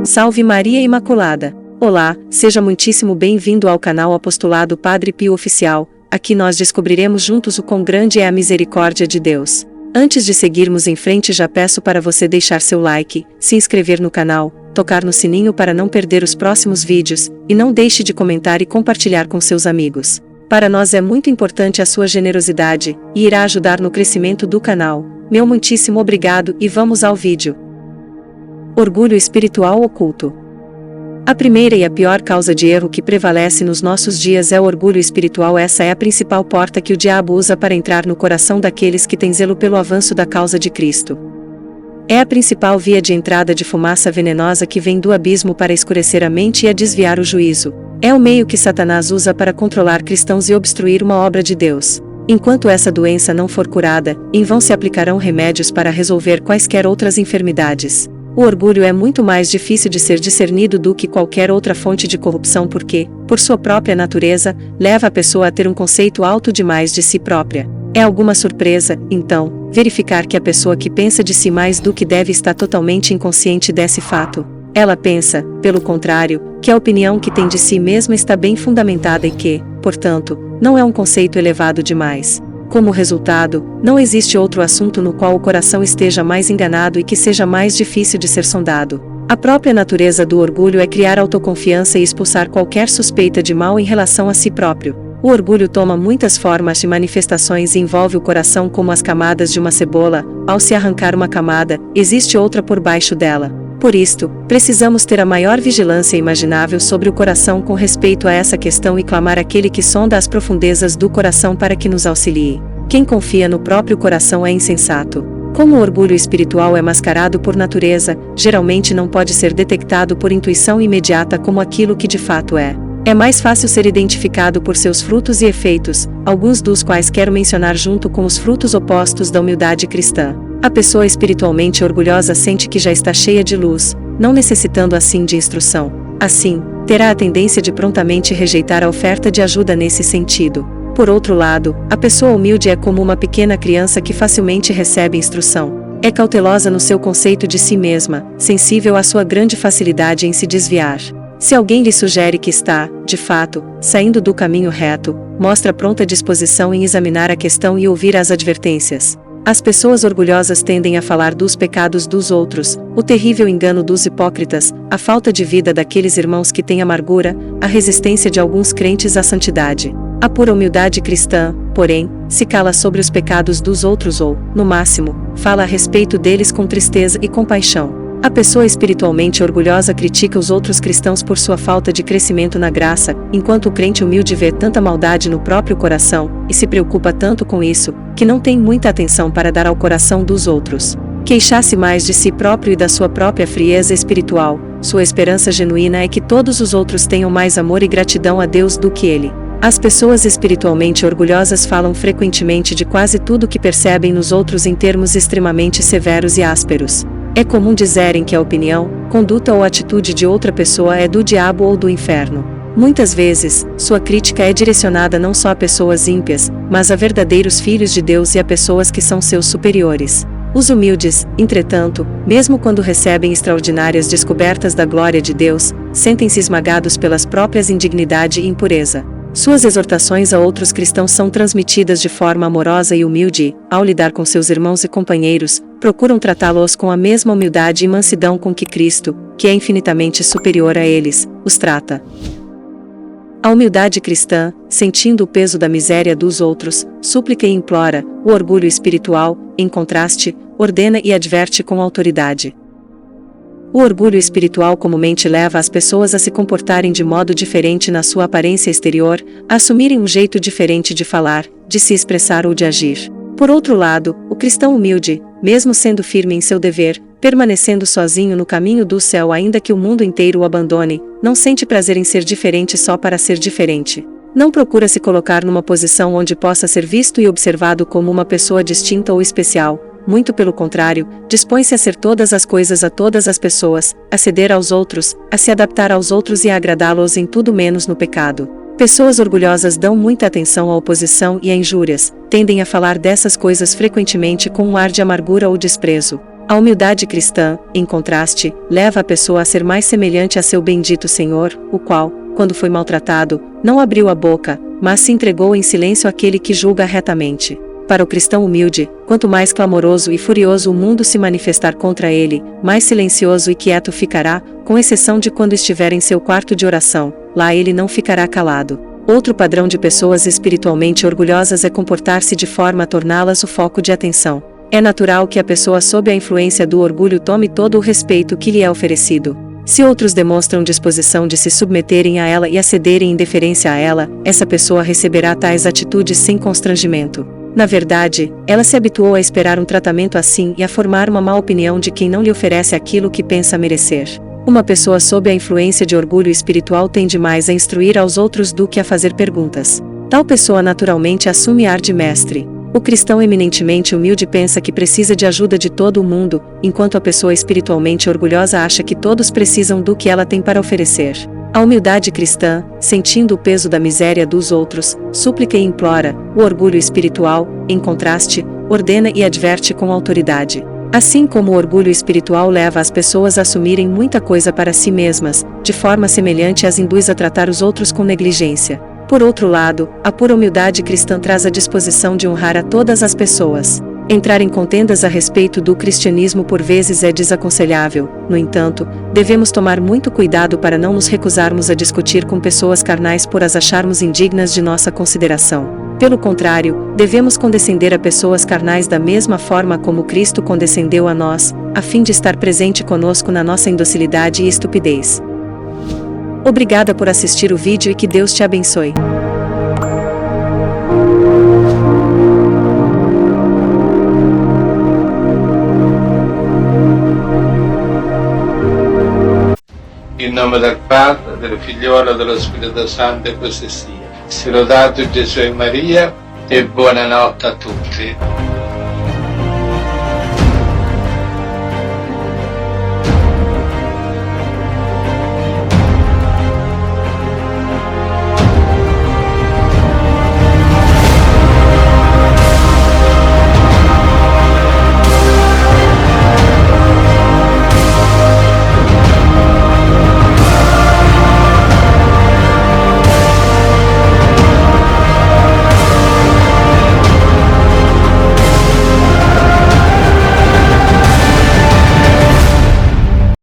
Salve Maria Imaculada! Olá, seja muitíssimo bem-vindo ao canal Apostolado Padre Pio Oficial. Aqui nós descobriremos juntos o quão grande é a misericórdia de Deus. Antes de seguirmos em frente, já peço para você deixar seu like, se inscrever no canal, tocar no sininho para não perder os próximos vídeos, e não deixe de comentar e compartilhar com seus amigos. Para nós é muito importante a sua generosidade, e irá ajudar no crescimento do canal. Meu muitíssimo obrigado e vamos ao vídeo. Orgulho espiritual oculto. A primeira e a pior causa de erro que prevalece nos nossos dias é o orgulho espiritual. Essa é a principal porta que o diabo usa para entrar no coração daqueles que têm zelo pelo avanço da causa de Cristo. É a principal via de entrada de fumaça venenosa que vem do abismo para escurecer a mente e a desviar o juízo. É o meio que Satanás usa para controlar cristãos e obstruir uma obra de Deus. Enquanto essa doença não for curada, em vão se aplicarão remédios para resolver quaisquer outras enfermidades. O orgulho é muito mais difícil de ser discernido do que qualquer outra fonte de corrupção porque, por sua própria natureza, leva a pessoa a ter um conceito alto demais de si própria. É alguma surpresa, então, verificar que a pessoa que pensa de si mais do que deve está totalmente inconsciente desse fato. Ela pensa, pelo contrário, que a opinião que tem de si mesma está bem fundamentada e que, portanto, não é um conceito elevado demais. Como resultado, não existe outro assunto no qual o coração esteja mais enganado e que seja mais difícil de ser sondado. A própria natureza do orgulho é criar autoconfiança e expulsar qualquer suspeita de mal em relação a si próprio. O orgulho toma muitas formas de manifestações e envolve o coração como as camadas de uma cebola. Ao se arrancar uma camada, existe outra por baixo dela. Por isto, precisamos ter a maior vigilância imaginável sobre o coração com respeito a essa questão e clamar àquele que sonda as profundezas do coração para que nos auxilie. Quem confia no próprio coração é insensato. Como o orgulho espiritual é mascarado por natureza, geralmente não pode ser detectado por intuição imediata como aquilo que de fato é. É mais fácil ser identificado por seus frutos e efeitos, alguns dos quais quero mencionar junto com os frutos opostos da humildade cristã. A pessoa espiritualmente orgulhosa sente que já está cheia de luz, não necessitando assim de instrução. Assim, terá a tendência de prontamente rejeitar a oferta de ajuda nesse sentido. Por outro lado, a pessoa humilde é como uma pequena criança que facilmente recebe instrução. É cautelosa no seu conceito de si mesma, sensível à sua grande facilidade em se desviar. Se alguém lhe sugere que está, de fato, saindo do caminho reto, mostra pronta disposição em examinar a questão e ouvir as advertências. As pessoas orgulhosas tendem a falar dos pecados dos outros, o terrível engano dos hipócritas, a falta de vida daqueles irmãos que têm amargura, a resistência de alguns crentes à santidade. A pura humildade cristã, porém, se cala sobre os pecados dos outros ou, no máximo, fala a respeito deles com tristeza e compaixão. A pessoa espiritualmente orgulhosa critica os outros cristãos por sua falta de crescimento na graça, enquanto o crente humilde vê tanta maldade no próprio coração, e se preocupa tanto com isso, que não tem muita atenção para dar ao coração dos outros. Queixar-se mais de si próprio e da sua própria frieza espiritual, sua esperança genuína é que todos os outros tenham mais amor e gratidão a Deus do que ele. As pessoas espiritualmente orgulhosas falam frequentemente de quase tudo que percebem nos outros em termos extremamente severos e ásperos. É comum dizerem que a opinião, conduta ou atitude de outra pessoa é do diabo ou do inferno. Muitas vezes, sua crítica é direcionada não só a pessoas ímpias, mas a verdadeiros filhos de Deus e a pessoas que são seus superiores. Os humildes, entretanto, mesmo quando recebem extraordinárias descobertas da glória de Deus, sentem-se esmagados pelas próprias indignidade e impureza. Suas exortações a outros cristãos são transmitidas de forma amorosa e humilde e, ao lidar com seus irmãos e companheiros, procuram tratá-los com a mesma humildade e mansidão com que Cristo, que é infinitamente superior a eles, os trata. A humildade cristã, sentindo o peso da miséria dos outros, súplica e implora. O orgulho espiritual, em contraste, ordena e adverte com autoridade. O orgulho espiritual comumente leva as pessoas a se comportarem de modo diferente na sua aparência exterior, a assumirem um jeito diferente de falar, de se expressar ou de agir. Por outro lado, o cristão humilde, mesmo sendo firme em seu dever, permanecendo sozinho no caminho do céu ainda que o mundo inteiro o abandone, não sente prazer em ser diferente só para ser diferente. Não procura se colocar numa posição onde possa ser visto e observado como uma pessoa distinta ou especial. Muito pelo contrário, dispõe-se a ser todas as coisas a todas as pessoas, a ceder aos outros, a se adaptar aos outros e a agradá-los em tudo menos no pecado. Pessoas orgulhosas dão muita atenção à oposição e a injúrias, tendem a falar dessas coisas frequentemente com um ar de amargura ou desprezo. A humildade cristã, em contraste, leva a pessoa a ser mais semelhante a seu bendito Senhor, o qual, quando foi maltratado, não abriu a boca, mas se entregou em silêncio àquele que julga retamente. Para o cristão humilde, quanto mais clamoroso e furioso o mundo se manifestar contra ele, mais silencioso e quieto ficará, com exceção de quando estiver em seu quarto de oração, lá ele não ficará calado. Outro padrão de pessoas espiritualmente orgulhosas é comportar-se de forma a torná-las o foco de atenção. É natural que a pessoa sob a influência do orgulho tome todo o respeito que lhe é oferecido. Se outros demonstram disposição de se submeterem a ela e a cederem em deferência a ela, essa pessoa receberá tais atitudes sem constrangimento. Na verdade, ela se habituou a esperar um tratamento assim e a formar uma má opinião de quem não lhe oferece aquilo que pensa merecer. Uma pessoa sob a influência de orgulho espiritual tende mais a instruir aos outros do que a fazer perguntas. Tal pessoa naturalmente assume ar de mestre. O cristão eminentemente humilde pensa que precisa de ajuda de todo o mundo, enquanto a pessoa espiritualmente orgulhosa acha que todos precisam do que ela tem para oferecer. A humildade cristã, sentindo o peso da miséria dos outros, súplica e implora. O orgulho espiritual, em contraste, ordena e adverte com autoridade. Assim como o orgulho espiritual leva as pessoas a assumirem muita coisa para si mesmas, de forma semelhante as induz a tratar os outros com negligência. Por outro lado, a pura humildade cristã traz a disposição de honrar a todas as pessoas. Entrar em contendas a respeito do cristianismo por vezes é desaconselhável. No entanto, devemos tomar muito cuidado para não nos recusarmos a discutir com pessoas carnais por as acharmos indignas de nossa consideração. Pelo contrário, devemos condescender a pessoas carnais da mesma forma como Cristo condescendeu a nós, a fim de estar presente conosco na nossa indocilidade e estupidez. Obrigada por assistir o vídeo e que Deus te abençoe. In nome del Padre, del Figliolo e dello Spirito Santo, e così sia. Sia lodato Gesù e Maria, e buonanotte a tutti.